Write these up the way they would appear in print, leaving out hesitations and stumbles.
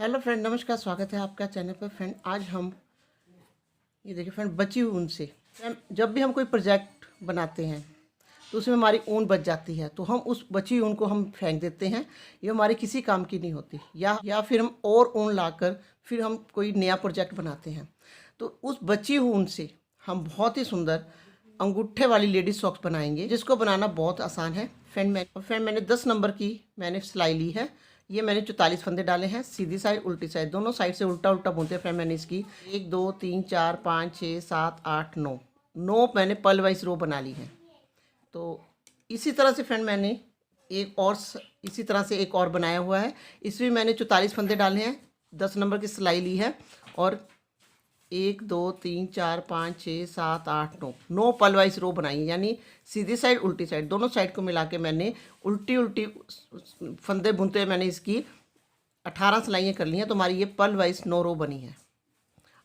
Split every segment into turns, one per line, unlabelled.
Hello friend, नमस्कार। स्वागत है आपका चैनल पर। फ्रेंड, आज हम ये देखिए फ्रेंड, बची हुई ऊन से जब भी हम कोई प्रोजेक्ट बनाते हैं तो उसमें हमारी ऊन बच जाती है, तो हम उस बची हुई ऊन को हम फेंक देते हैं। ये हमारी किसी काम की नहीं होती, या फिर हम और ऊन लाकर फिर हम कोई नया प्रोजेक्ट बनाते हैं। तो उस बची हुई ऊन से हम बहुत ही सुंदर अंगूठे वाली लेडीज सॉक्स बनाएंगे, जिसको बनाना बहुत आसान है। फ्रेंड मैंने 10 नंबर की सिलाई ली है। ये मैंने 44 फंदे डाले हैं, सीधी साइड उल्टी साइड, दोनों साइड से उल्टा उल्टा बुनते हैं। फ्रेंड, मैंने इसकी 1 2 3 4 5 6 7 8 9 मैंने पल वाइज रो बना ली है। तो इसी तरह से फ्रेंड मैंने इसी तरह से एक और बनाया हुआ है। इसमें मैंने 44 फंदे डाले हैं, 10 नंबर की सिलाई ली है, और 1 2 3 4 5 6 7 8 9 पल वाइज रो बनाई है। यानी सीधी साइड उल्टी साइड, दोनों साइड को मिला के मैंने उल्टी उल्टी फंदे बुनते हुए मैंने इसकी 18 सिलाइयाँ कर ली हैं। तो हमारी ये पल वाइज 9 रो बनी है।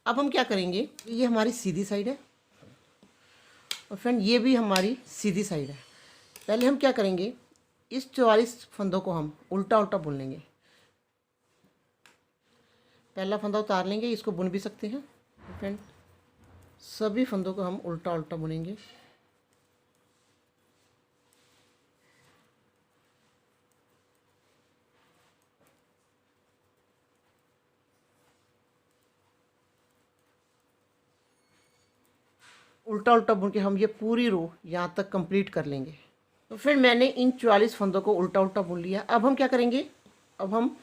अब हम क्या करेंगे, ये हमारी सीधी साइड है और फ्रेंड ये भी हमारी सीधी साइड है। पहले हम क्या करेंगे, इस 44 फंदों को हम उल्टा उल्टा बुन लेंगे। पहला फंदा उतार लेंगे, इसको बुन भी सकते हैं। फ्रेंड, सभी फंदों को हम उल्टा उल्टा बुनेंगे। उल्टा उल्टा बुन के हम ये पूरी रो यहाँ तक कंप्लीट कर लेंगे। तो फिर मैंने इन 44 फंदों को उल्टा उल्टा बुन लिया। अब हम क्या करेंगे, अब हम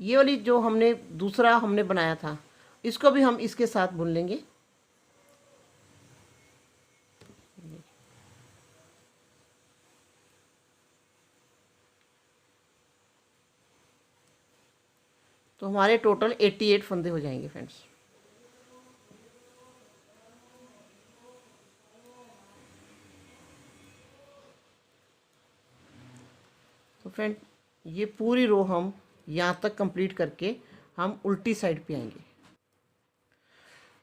ये वाली जो हमने दूसरा हमने बनाया था, इसको भी हम इसके साथ बुन लेंगे। तो हमारे टोटल 88 फंदे हो जाएंगे फ्रेंड्स। तो फ्रेंड, ये पूरी रो हम यहाँ तक कंप्लीट करके हम उल्टी साइड पे आएंगे।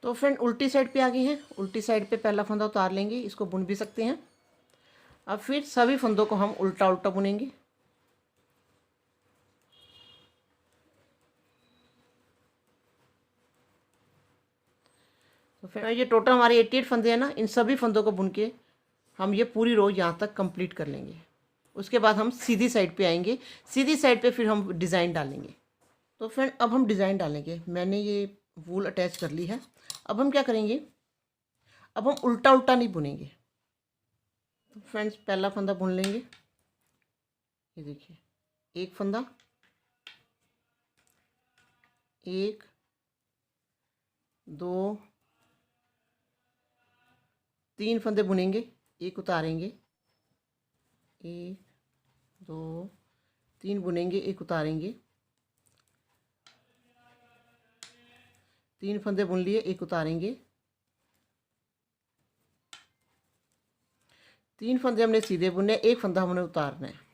तो फ्रेंड, उल्टी साइड पे आ गए हैं। उल्टी साइड पे पहला फंदा उतार लेंगे, इसको बुन भी सकते हैं। अब फिर सभी फंदों को हम उल्टा उल्टा बुनेंगे। तो फिर ये टोटल हमारे 88 फंदे हैं ना, इन सभी फंदों को बुन के हम ये पूरी रो यहाँ तक कंप्लीट कर लेंगे। उसके बाद हम सीधी साइड पे आएंगे। सीधी साइड पे फिर हम डिज़ाइन डालेंगे। तो फ्रेंड, अब हम डिज़ाइन डालेंगे। मैंने ये वूल अटैच कर ली है। अब हम क्या करेंगे, अब हम उल्टा उल्टा नहीं बुनेंगे। तो फ्रेंड्स, पहला फंदा बुन लेंगे। ये देखिए, एक फंदा, एक दो 3 फंदे बुनेंगे, एक उतारेंगे, 1 2 3 बुनेंगे, एक उतारेंगे, 3 फंदे बुन लिए, एक उतारेंगे, 3 फंदे हमने सीधे बुने, एक फंदा हमने उतारना है।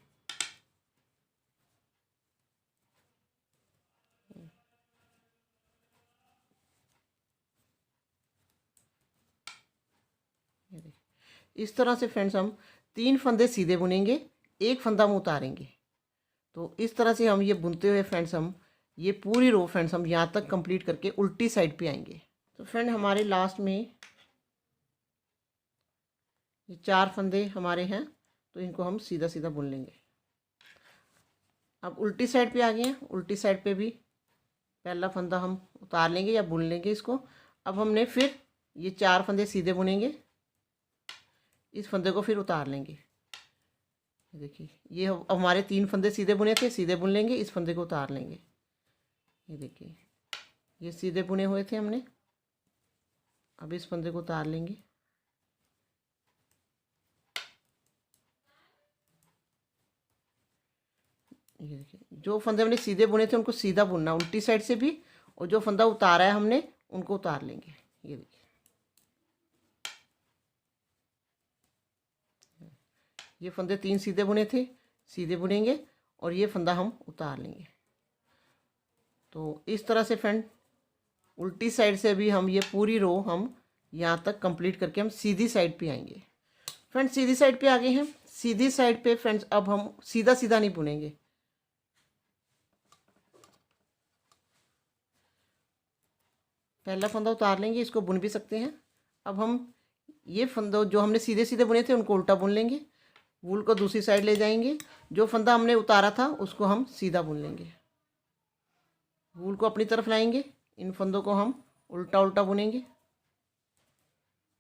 इस तरह से फ्रेंड्स हम 3 फंदे सीधे बुनेंगे, एक फंदा हम उतारेंगे। तो इस तरह से हम ये बुनते हुए फ्रेंड्स हम ये पूरी रो फ्रेंड्स हम यहाँ तक कंप्लीट करके उल्टी साइड पे आएंगे। तो फ्रेंड, हमारे लास्ट में ये 4 फंदे हमारे हैं, तो इनको हम सीधा सीधा बुन लेंगे। अब उल्टी साइड पे आ गए हैं। उल्टी साइड पे भी पहला फंदा हम उतार लेंगे या बुन लेंगे इसको। अब हमने फिर ये 4 फंदे सीधे बुनेंगे, इस फंदे को फिर उतार लेंगे। देखिए, ये अब हमारे 3 फंदे सीधे बुने थे, सीधे बुन लेंगे, इस फंदे को उतार लेंगे। ये देखिए, ये सीधे बुने हुए थे हमने, अब इस फंदे को उतार लेंगे। ये देखिए, जो फंदे हमने सीधे बुने थे उनको सीधा बुनना उल्टी साइड से भी, और जो फंदा उतारा है हमने उनको उतार लेंगे। ये देखिए, ये फंदे 3 सीधे बुने थे, सीधे बुनेंगे, और ये फंदा हम उतार लेंगे। तो इस तरह से फ्रेंड, उल्टी साइड से भी हम ये पूरी रो हम यहाँ तक कंप्लीट करके हम सीधी साइड पे आएंगे। फ्रेंड्स, सीधी साइड पे आ गए हैं। सीधी साइड पे फ्रेंड्स अब हम सीधा सीधा नहीं बुनेंगे। पहला फंदा उतार लेंगे, इसको बुन भी सकते हैं। अब हम ये फंदे जो हमने सीधे सीधे बुने थे उनको उल्टा बुन लेंगे, वूल को दूसरी साइड ले जाएंगे, जो फंदा हमने उतारा था उसको हम सीधा बुन लेंगे, वूल को अपनी तरफ लाएंगे, इन फंदों को हम उल्टा उल्टा बुनेंगे,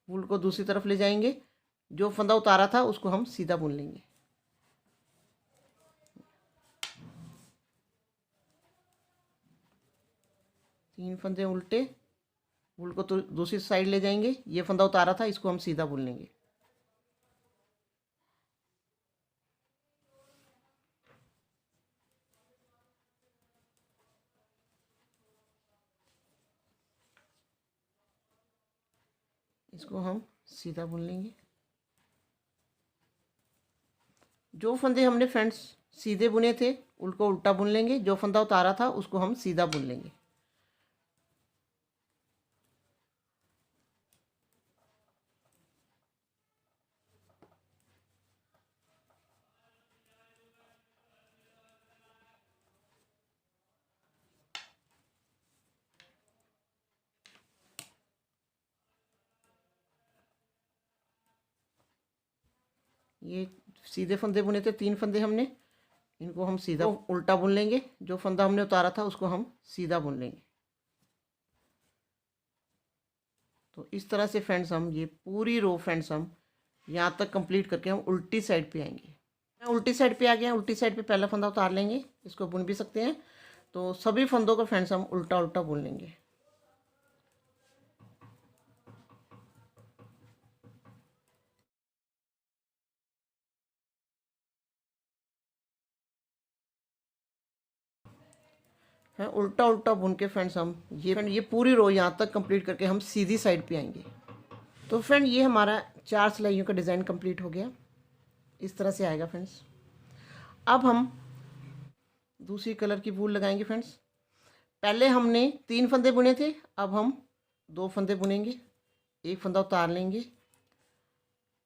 वूल को दूसरी तरफ ले जाएंगे, जो फंदा उतारा था उसको हम सीधा बुन लेंगे। तीन फंदे उल्टे, वूल को तो दूसरी साइड ले जाएंगे, ये फंदा उतारा था इसको हम सीधा बुन लेंगे। इसको हम सीधा बुन लेंगे। जो फंदे हमने फ्रेंड्स सीधे बुने थे उनको उल्टा बुन लेंगे, जो फंदा उतारा था उसको हम सीधा बुन लेंगे। ये सीधे फंदे बुने थे, तीन फंदे हमने, इनको हम सीधा उल्टा बुन लेंगे, जो फंदा हमने उतारा था उसको हम सीधा बुन लेंगे। तो इस तरह से फ्रेंड्स हम ये पूरी रो फ्रेंड्स हम यहाँ तक कंप्लीट करके हम उल्टी साइड पे आएंगे। मैं उल्टी साइड पे आ गया, उल्टी साइड पे पहला फंदा उतार लेंगे, इसको बुन भी सकते हैं। तो सभी फंदों को फ्रेंड्स हम उल्टा उल्टा बुन लेंगे। है उल्टा उल्टा बुन के फ्रेंड्स हम ये पूरी रो यहाँ तक कंप्लीट करके हम सीधी साइड पे आएंगे। तो फ्रेंड ये हमारा 4 सिलाइयों का डिज़ाइन कंप्लीट हो गया, इस तरह से आएगा फ्रेंड्स। अब हम दूसरी कलर की वूल लगाएंगे फ्रेंड्स। पहले हमने 3 फंदे बुने थे, अब हम 2 फंदे बुनेंगे, एक फंदा उतार लेंगे।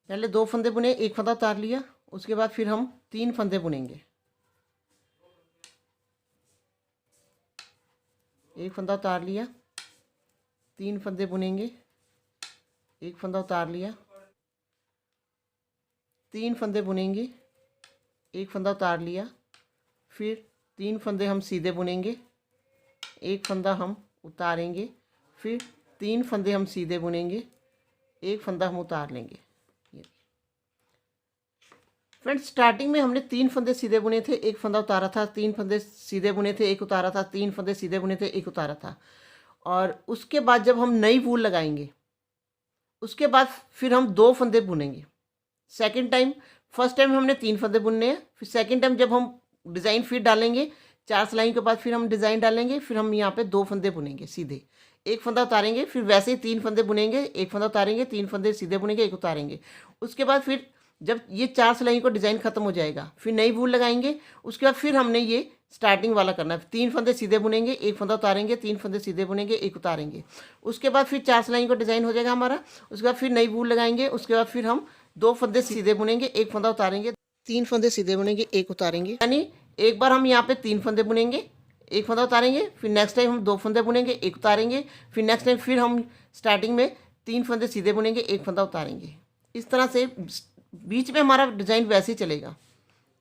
पहले 2 फंदे बुने, एक फंदा उतार लिया, उसके बाद फिर हम 3 फंदे बुनेंगे, एक फंदा उतार लिया, 3 फंदे बुनेंगे, एक फंदा उतार लिया, 3 फंदे बुनेंगे, एक फंदा उतार लिया, फिर 3 फंदे हम सीधे बुनेंगे, एक फंदा हम उतारेंगे, फिर 3 फंदे हम सीधे बुनेंगे, एक फंदा हम उतार लेंगे। फ्रेंड्स स्टार्टिंग में हमने 3 फंदे सीधे बुने थे, एक फंदा उतारा था, 3 फंदे सीधे बुने थे, एक उतारा था, 3 फंदे सीधे बुने थे, एक उतारा था। और उसके बाद जब हम नई वूल लगाएंगे उसके बाद फिर हम 2 फंदे बुनेंगे सेकंड टाइम। फर्स्ट टाइम हमने 3 फंदे बुनने हैं, फिर सेकंड टाइम जब हम डिज़ाइन फिर डालेंगे 4 सिलाई के बाद फिर हम डिज़ाइन डालेंगे, फिर हम यहाँ पे 2 फंदे बुनेंगे सीधे, एक फंदा उतारेंगे, फिर वैसे ही 3 फंदे बुनेंगे, एक फंदा उतारेंगे, 3 फंदे सीधे बुनेंगे, एक उतारेंगे। उसके बाद फिर जब ये 4 सिलाई को डिज़ाइन ख़त्म हो जाएगा फिर नई वूल लगाएंगे, उसके बाद फिर हमने ये स्टार्टिंग वाला करना है। 3 फंदे सीधे बुनेंगे, एक फंदा उतारेंगे, 3 फंदे सीधे बुनेंगे, एक उतारेंगे। उसके बाद फिर 4 सिलाई को डिज़ाइन हो जाएगा हमारा, उसके बाद फिर नई वूल लगाएंगे, उसके बाद फिर हम 2 फंदे सीधे बुनेंगे, एक फंदा उतारेंगे, 3 फंदे सीधे बुनेंगे, एक उतारेंगे। यानी एक बार हम यहाँ पे 3 फंदे बुनेंगे, एक फंदा उतारेंगे, फिर नेक्स्ट टाइम हम 2 फंदे बुनेंगे, एक उतारेंगे, फिर नेक्स्ट टाइम फिर हम स्टार्टिंग में 3 फंदे सीधे बुनेंगे, एक फंदा उतारेंगे। इस तरह से बीच में हमारा डिज़ाइन वैसे ही चलेगा,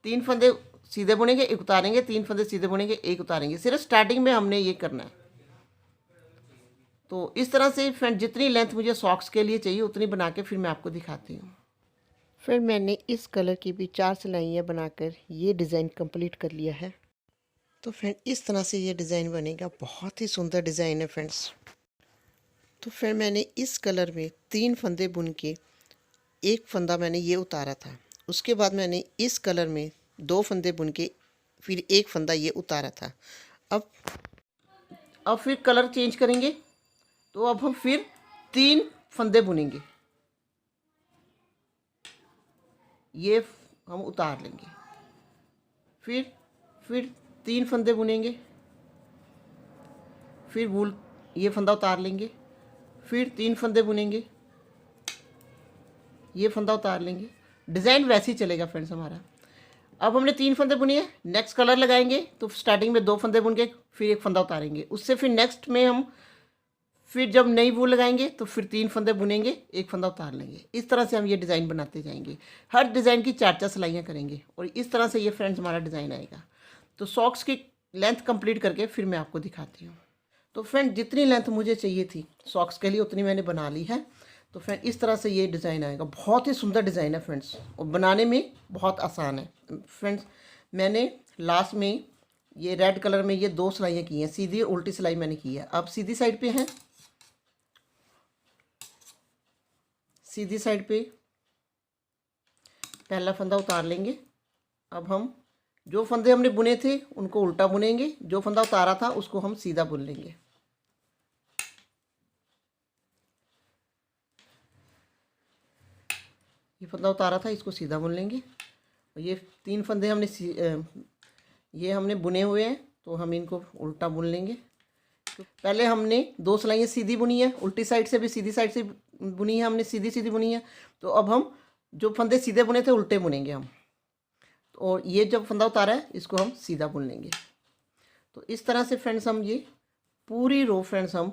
3 फंदे सीधे बुनेंगे, एक उतारेंगे, 3 फंदे सीधे बुनेंगे, एक उतारेंगे। सिर्फ स्टार्टिंग में हमने ये करना है। तो इस तरह से फ्रेंड जितनी लेंथ मुझे सॉक्स के लिए चाहिए उतनी बना के फिर मैं आपको दिखाती हूँ। फिर मैंने इस कलर की भी 4 सिलाइयाँ बनाकर ये डिज़ाइन कंप्लीट कर लिया है। तो फ्रेंड इस तरह से ये डिज़ाइन बनेगा, बहुत ही सुंदर डिज़ाइन है फ्रेंड्स। तो फिर मैंने इस कलर में 3 फंदे बुन के एक फंदा मैंने ये उतारा था, उसके बाद मैंने इस कलर में 2 फंदे बुन के फिर एक फंदा ये उतारा था। अब फिर कलर चेंज करेंगे, तो अब हम फिर 3 फंदे बुनेंगे, ये हम उतार लेंगे, फिर 3 फंदे बुनेंगे, फिर वूल ये फंदा उतार लेंगे, फिर 3 फंदे बुनेंगे, ये फंदा उतार लेंगे। डिज़ाइन वैसे ही चलेगा फ्रेंड्स हमारा। अब हमने 3 फंदे बुने हैं, नेक्स्ट कलर लगाएंगे तो स्टार्टिंग में 2 फंदे बुन के फिर एक फंदा उतारेंगे, उससे फिर नेक्स्ट में हम फिर जब नई वो लगाएंगे तो फिर 3 फंदे बुनेंगे, 1 फंदा उतार लेंगे। इस तरह से हम ये डिज़ाइन बनाते जाएंगे। हर डिज़ाइन की 4-4 सिलाइयाँ करेंगे और इस तरह से ये फ्रेंड्स हमारा डिज़ाइन आएगा। तो सॉक्स की लेंथ कंप्लीट करके फिर मैं आपको दिखाती हूँ। तो फ्रेंड जितनी लेंथ मुझे चाहिए थी सॉक्स के लिए उतनी मैंने बना ली है। तो फ्रेंड इस तरह से ये डिज़ाइन आएगा। बहुत ही सुंदर डिज़ाइन है फ्रेंड्स और बनाने में बहुत आसान है। फ्रेंड्स मैंने लास्ट में ये रेड कलर में ये 2 सिलाइयाँ की हैं, सीधी और उल्टी सिलाई मैंने की है। अब सीधी साइड पे है, सीधी साइड पे पहला फंदा उतार लेंगे। अब हम जो फंदे हमने बुने थे उनको उल्टा बुनेंगे, जो फंदा उतारा था उसको हम सीधा बुन लेंगे। ये फंदा उतारा था इसको सीधा बुन लेंगे और ये 3 फंदे ये हमने बुने हुए हैं तो हम इनको उल्टा बुन लेंगे। तो पहले हमने 2 सिलाइयाँ सीधी बुनी है, उल्टी साइड से भी सीधी साइड से बुनी है, हमने सीधी सीधी बुनी है। तो अब हम जो फंदे सीधे बुने थे उल्टे बुनेंगे हम, और ये जब फंदा उतारा है इसको हम सीधा बुन लेंगे। तो इस तरह से फ्रेंड्स हम ये पूरी रो फ्रेंड्स हम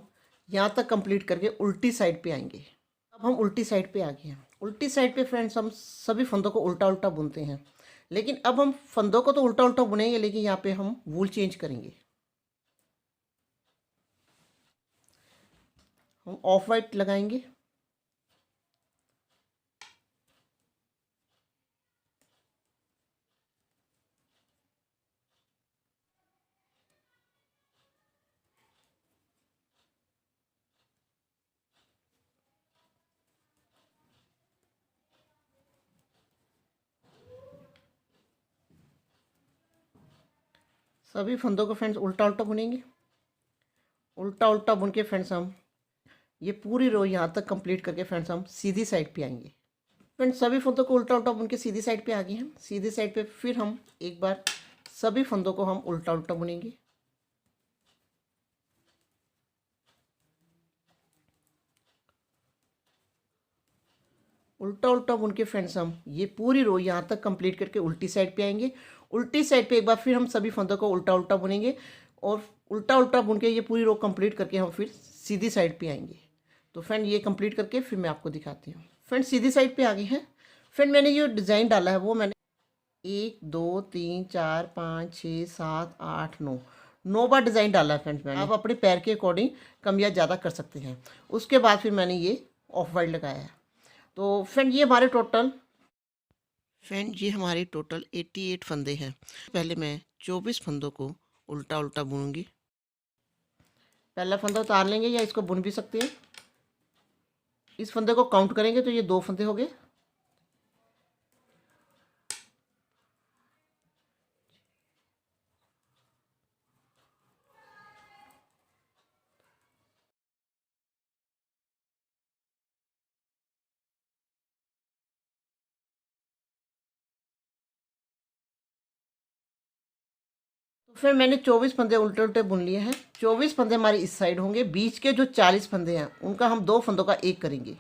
यहाँ तक कंप्लीट करके उल्टी साइड पे आएंगे। अब हम उल्टी साइड पे आ गए हैं। उल्टी साइड पे फ्रेंड्स हम सभी फंदों को उल्टा उल्टा बुनते हैं, लेकिन अब हम फंदों को तो उल्टा उल्टा बुनेंगे, लेकिन यहाँ पे हम वूल चेंज करेंगे। हम ऑफ वाइट लगाएंगे, सभी फंदों को फ्रेंड्स उल्टा उल्टा बुनेंगे। उल्टा उल्टा बुन के फ्रेंड्स हम ये पूरी रो यहाँ तक कंप्लीट करके फ्रेंड्स हम सीधी साइड पे आएंगे। फ्रेंड्स सभी फंदों को उल्टा उल्टा बुन के सीधी साइड पे आ गए हैं। सीधी साइड पे फिर हम एक बार सभी फंदों को हम उल्टा उल्टा बुनेंगे। उल्टा उल्टा बुन के फ्रेंड्स हम ये पूरी रो यहाँ तक कंप्लीट करके उल्टी साइड पे आएंगे। उल्टी साइड पे एक बार फिर हम सभी फंदों को उल्टा उल्टा बुनेंगे और उल्टा उल्टा बुन के ये पूरी रो कंप्लीट करके हम फिर सीधी साइड पे आएंगे। तो फ्रेंड ये कंप्लीट करके फिर मैं आपको दिखाती हूँ। फ्रेंड सीधी साइड पे आ गए हैं। फ्रेंड मैंने जो डिज़ाइन डाला है वो मैंने 1 2 3 4 5 6 7 8 9 9 बार डिज़ाइन डाला है फ्रेंड्स मैंने। आप अपने पैर के अकॉर्डिंग कम या ज़्यादा कर सकते हैं। उसके बाद फिर मैंने ये ऑफ वाइट लगाया है। तो फ्रेंड ये हमारे टोटल 88 फंदे हैं। पहले मैं 24 फंदों को उल्टा उल्टा बुनूंगी। पहला फंदा उतार लेंगे या इसको बुन भी सकते हैं। इस फंदे को काउंट करेंगे तो ये 2 फंदे हो गए। तो फिर मैंने 24 फंदे उल्टे उल्टे बुन लिए हैं। 24 फंदे हमारे इस साइड होंगे। बीच के जो 40 फंदे हैं उनका हम 2 फंदों का एक करेंगे।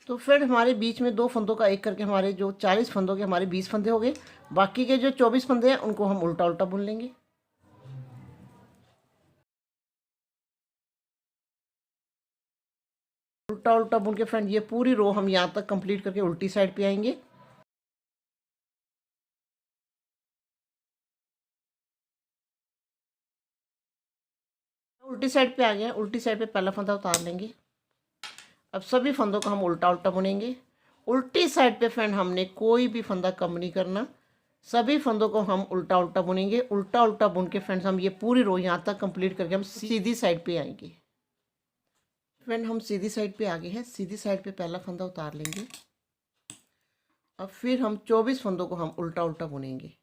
तो फिर हमारे बीच में 2 फंदों का एक करके हमारे जो 40 फंदों के हमारे 20 फंदे हो गए। बाकी के जो 24 फंदे हैं उनको हम उल्टा उल्टा बुन लेंगे। उल्टा उल्टा बुन के फ्रेंड ये पूरी रो हम यहाँ तक कंप्लीट करके उल्टी साइड पे आएंगे। उल्टी साइड पे आ गए हैं। उल्टी साइड पे पहला फंदा उतार लेंगे। अब सभी फंदों को हम उल्टा उल्टा बुनेंगे। उल्टी साइड पे फ्रेंड हमने कोई भी फंदा कम नहीं करना, सभी फंदों को हम उल्टा उल्टा बुनेंगे। उल्टा उल्टा बुन के फ्रेंड्स हम ये पूरी रो यहाँ तक कंप्लीट करके हम सीधी साइड पे आएंगे। फ्रेंड हम सीधी साइड पे आ गए हैं। सीधी साइड पे पहला फंदा उतार लेंगे। अब फिर हम 24 फंदों को हम उल्टा उल्टा बुनेंगे।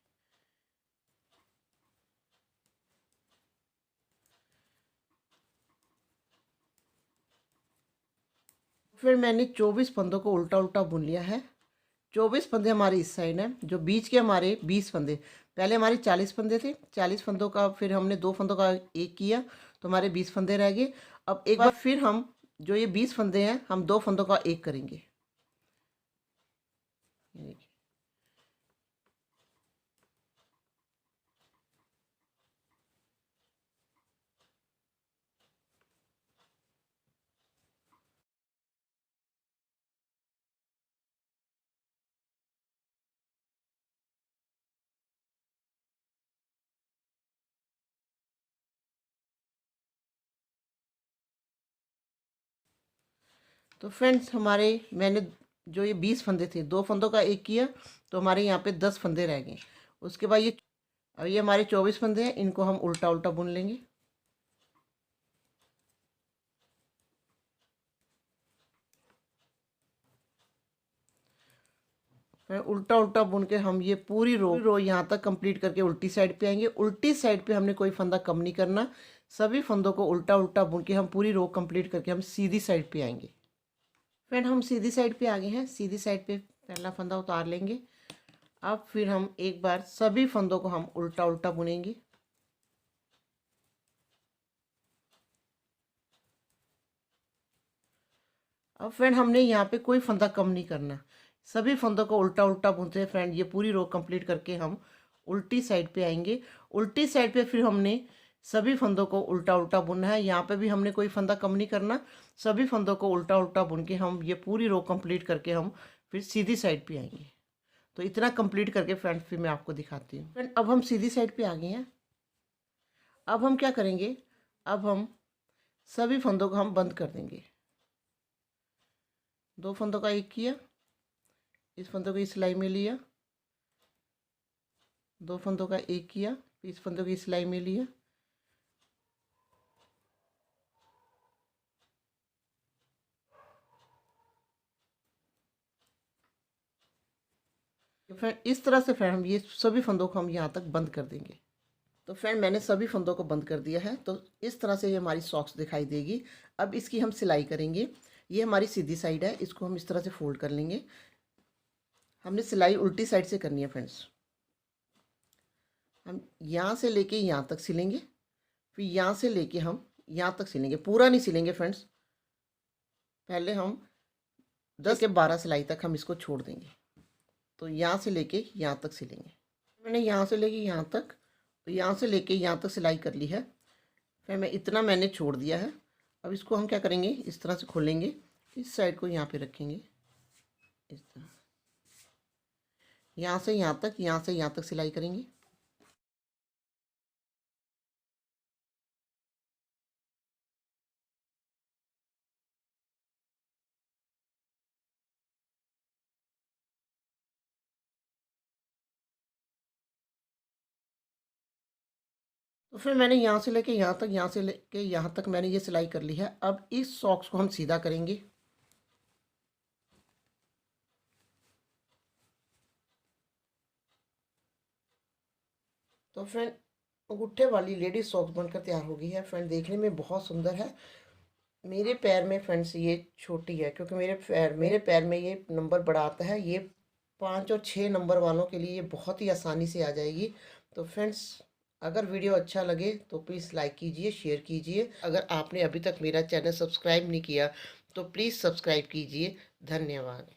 फिर मैंने 24 फंदों को उल्टा उल्टा बुन लिया है। 24 फंदे हमारे इस साइड हैं, जो बीच के हमारे 20 फंदे, पहले हमारे 40 फंदे थे, 40 फंदों का फिर हमने 2 फंदों का एक किया तो हमारे 20 फंदे रह गए। अब एक बार फिर हम जो ये 20 फंदे हैं हम 2 फंदों का एक करेंगे। तो फ्रेंड्स हमारे मैंने जो ये 20 फंदे थे 2 फंदों का एक किया तो हमारे यहाँ पे 10 फंदे रह गए। उसके बाद ये हमारे 24 फंदे हैं, इनको हम उल्टा उल्टा बुन लेंगे। फिर उल्टा उल्टा बुन के हम ये पूरी रो यहाँ तक कंप्लीट करके उल्टी साइड पे आएंगे। उल्टी साइड पे हमने कोई फंदा कम नहीं करना, सभी फंदों को उल्टा उल्टा बुन के हम पूरी रो कंप्लीट करके हम सीधी साइड पे आएंगे। फ्रेंड हम सीधी साइड पे आ गए हैं। सीधी साइड पे पहला फंदा उतार लेंगे। अब फिर हम एक बार सभी फंदों को हम उल्टा उल्टा बुनेंगे। अब फ्रेंड हमने यहाँ पे कोई फंदा कम नहीं करना, सभी फंदों को उल्टा उल्टा बुनते हैं। फ्रेंड ये पूरी रो कंप्लीट करके हम उल्टी साइड पे आएंगे। उल्टी साइड पे फिर हमने सभी फंदों को उल्टा उल्टा बुनना है। यहाँ पे भी हमने कोई फंदा कम नहीं करना, सभी फंदों को उल्टा उल्टा बुन के हम ये पूरी रो कंप्लीट करके हम फिर सीधी साइड पे आएंगे। तो इतना कंप्लीट करके फ्रेंड फिर मैं आपको दिखाती हूँ। फ्रेंड अब हम सीधी साइड पे आ गए हैं। अब हम क्या करेंगे, अब हम सभी फंदों को हम बंद कर देंगे। 2 फंदों का एक किया, इस फंदों को इस सिलाई में लिया, 2 फंदों का एक किया, इस फंदों की सिलाई में लिया, तो फ्रेंड इस तरह से फ्रेंड हम ये सभी फंदों को हम यहाँ तक बंद कर देंगे। तो फ्रेंड मैंने सभी फंदों को बंद कर दिया है। तो इस तरह से ये हमारी सॉक्स दिखाई देगी। अब इसकी हम सिलाई करेंगे। ये हमारी सीधी साइड है, इसको हम इस तरह से फोल्ड कर लेंगे। हमने सिलाई उल्टी साइड से करनी है फ्रेंड्स। हम यहाँ से लेके यहाँ तक सिलेंगे, फिर यहाँ से लेके हम यहाँ तक सिलेंगे। पूरा नहीं सिलेंगे फ्रेंड्स, पहले हम 10 के 12 सिलाई तक हम इसको छोड़ देंगे। तो यहाँ से लेके यहाँ तक सिलेंगे। मैंने यहाँ से लेके यहाँ तक, तो यहाँ से लेके यहाँ तक सिलाई कर ली है। फिर इतना मैंने छोड़ दिया है। अब इसको हम क्या करेंगे, इस तरह से खोलेंगे, इस साइड को यहाँ पे रखेंगे, इस तरह यहाँ से यहाँ तक, यहाँ से यहाँ तक सिलाई करेंगे। तो फिर मैंने यहाँ से लेके यहाँ तक, यहाँ से लेके यहाँ तक मैंने ये सिलाई कर ली है। अब इस सॉक्स को हम सीधा करेंगे। तो फ्रेंड अंगूठे वाली लेडीज सॉक्स बनकर तैयार हो गई है। फ्रेंड देखने में बहुत सुंदर है। मेरे पैर में फ्रेंड्स ये छोटी है, क्योंकि मेरे पैर में ये नंबर बड़ा आता है। ये 5 और 6 नंबर वालों के लिए ये बहुत ही आसानी से आ जाएगी। तो फ्रेंड्स अगर वीडियो अच्छा लगे तो प्लीज़ लाइक कीजिए, शेयर कीजिए। अगर आपने अभी तक मेरा चैनल सब्सक्राइब नहीं किया तो प्लीज़ सब्सक्राइब कीजिए। धन्यवाद।